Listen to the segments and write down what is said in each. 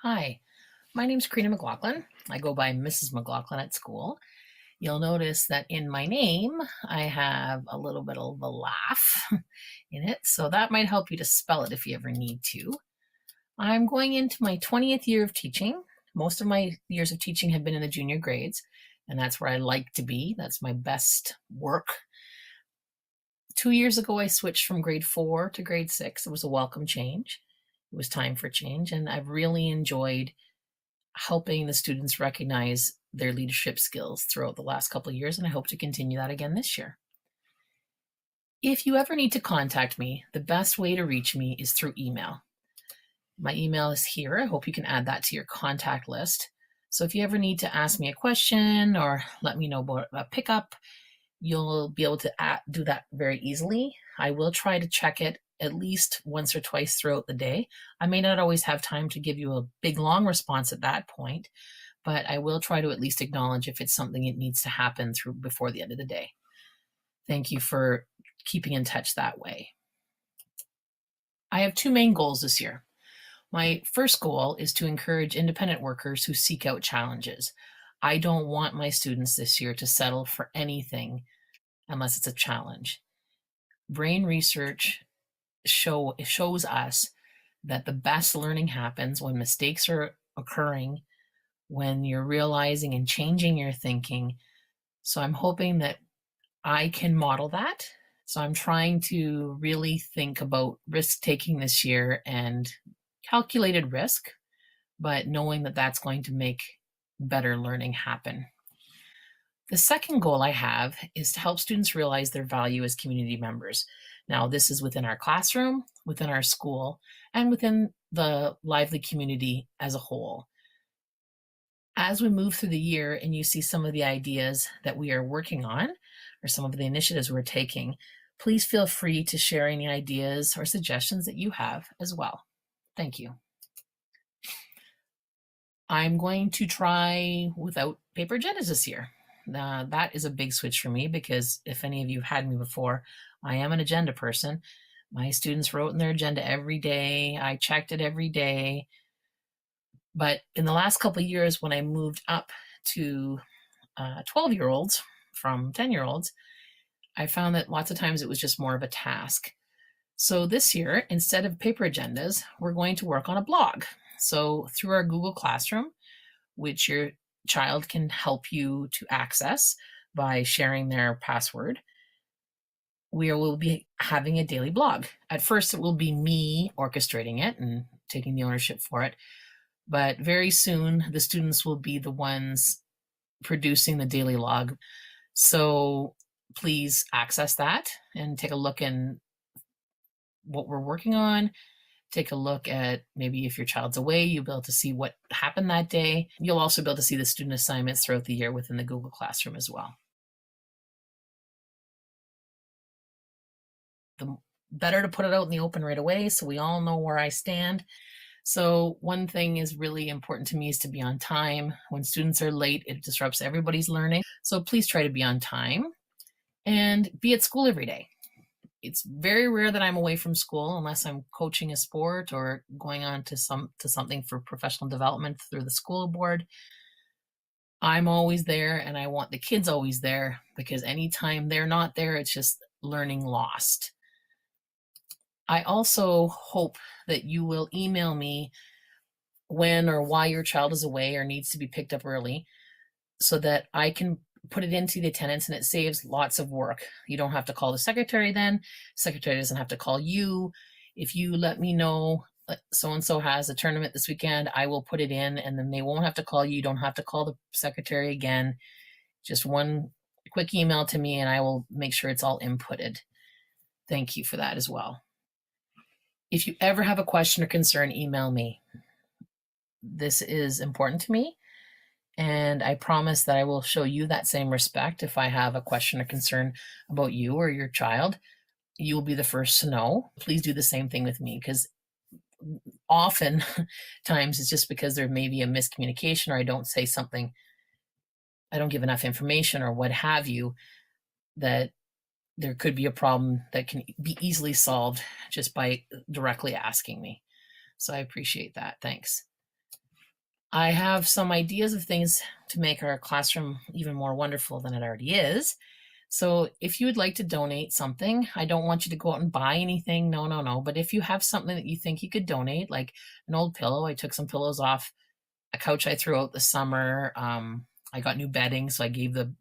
Hi, my name's Karina McLaughlin. I go by Mrs. McLaughlin at school. You'll notice that in my name, I have a little bit of a laugh in it, so that might help you to spell it if you ever need to. I'm going into my 20th year of teaching. Most of my years of teaching have been in the junior grades, and that's where I like to be. That's my best work. 2 years ago, I switched from grade 4 to grade 6. It was a welcome change. It was time for change, and I've really enjoyed helping the students recognize their leadership skills throughout the last couple of years, and I hope to continue that again this year. If you ever need to contact me, the best way to reach me is through email. My email is here. I hope you can add that to your contact list. So if you ever need to ask me a question or let me know about a pickup, you'll be able to do that very easily. I will try to check it at least once or twice throughout the day. I may not always have time to give you a big, long response at that point, but I will try to at least acknowledge if it's something that needs to happen before the end of the day. Thank you for keeping in touch that way. I have two main goals this year. My first goal is to encourage independent workers who seek out challenges. I don't want my students this year to settle for anything unless it's a challenge. Brain research shows us that the best learning happens when mistakes are occurring, when you're realizing and changing your thinking. So I'm hoping that I can model that. So I'm trying to really think about risk taking this year and calculated risk, but knowing that that's going to make better learning happen. The second goal I have is to help students realize their value as community members. Now, this is within our classroom, within our school, and within the lively community as a whole. As we move through the year and you see some of the ideas that we are working on, or some of the initiatives we're taking, please feel free to share any ideas or suggestions that you have as well. Thank you. I'm going to try without paper agendas this year. That is a big switch for me because if any of you have had me before, I am an agenda person. My students wrote in their agenda every day. I checked it every day. But in the last couple of years, when I moved up to 12-year-olds from 10-year-olds, I found that lots of times it was just more of a task. So this year, instead of paper agendas, we're going to work on a blog. So through our Google Classroom, which your child can help you to access by sharing their password, we will be having a daily blog. At first, it will be me orchestrating it and taking the ownership for it. But very soon, the students will be the ones producing the daily log. So please access that and take a look in what we're working on. Take a look at maybe if your child's away, you'll be able to see what happened that day. You'll also be able to see the student assignments throughout the year within the Google Classroom as well. The better to put it out in the open right away so we all know where I stand. So one thing is really important to me is to be on time. When students are late, it disrupts everybody's learning. So please try to be on time and be at school every day. It's very rare that I'm away from school unless I'm coaching a sport or going on to something for professional development through the school board. I'm always there, and I want the kids always there because anytime they're not there, it's just learning lost. I also hope that you will email me when or why your child is away or needs to be picked up early so that I can put it into the attendance, and it saves lots of work. You don't have to call the secretary then. Secretary doesn't have to call you. If you let me know so-and-so has a tournament this weekend, I will put it in, and then they won't have to call you. You don't have to call the secretary again. Just one quick email to me, and I will make sure it's all inputted. Thank you for that as well. If you ever have a question or concern, email me. This is important to me. And I promise that I will show you that same respect. If I have a question or concern about you or your child, you will be the first to know. Please do the same thing with me, because often times it's just because there may be a miscommunication or I don't say something, I don't give enough information or what have you, that there could be a problem that can be easily solved just by directly asking me. So I appreciate that. Thanks. I have some ideas of things to make our classroom even more wonderful than it already is. So if you would like to donate something, I don't want you to go out and buy anything. No, no, no. But if you have something that you think you could donate, like an old pillow, I took some pillows off a couch I threw out this summer. I got new bedding, so I gave the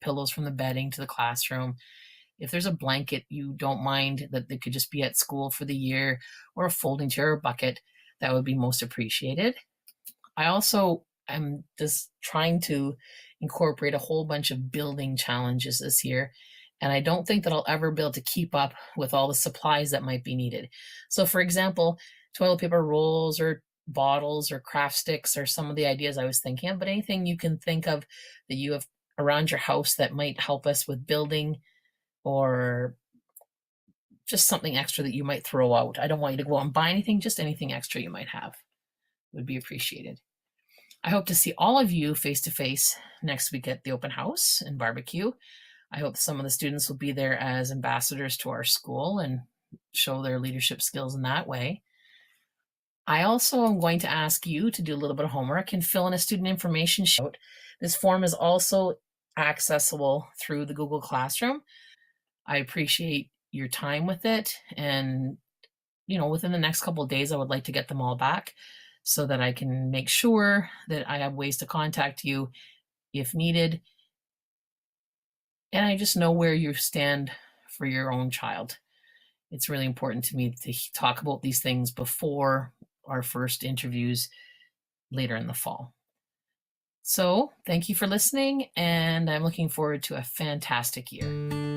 pillows from the bedding to the classroom. If there's a blanket you don't mind that they could just be at school for the year, or a folding chair or bucket, that would be most appreciated. I also am just trying to incorporate a whole bunch of building challenges this year. And I don't think that I'll ever be able to keep up with all the supplies that might be needed. So, for example, toilet paper rolls or bottles or craft sticks are some of the ideas I was thinking of, but anything you can think of that you have around your house that might help us with building, or just something extra that you might throw out. I don't want you to go out and buy anything, just anything extra you might have would be appreciated. I hope to see all of you face to face next week at the open house and barbecue. I hope some of the students will be there as ambassadors to our school and show their leadership skills in that way. I also am going to ask you to do a little bit of homework and fill in a student information sheet. This form is also accessible through the Google Classroom. I appreciate your time with it, and within the next couple of days, I would like to get them all back so that I can make sure that I have ways to contact you if needed. And I just know where you stand for your own child. It's really important to me to talk about these things before our first interviews later in the fall. So thank you for listening, and I'm looking forward to a fantastic year.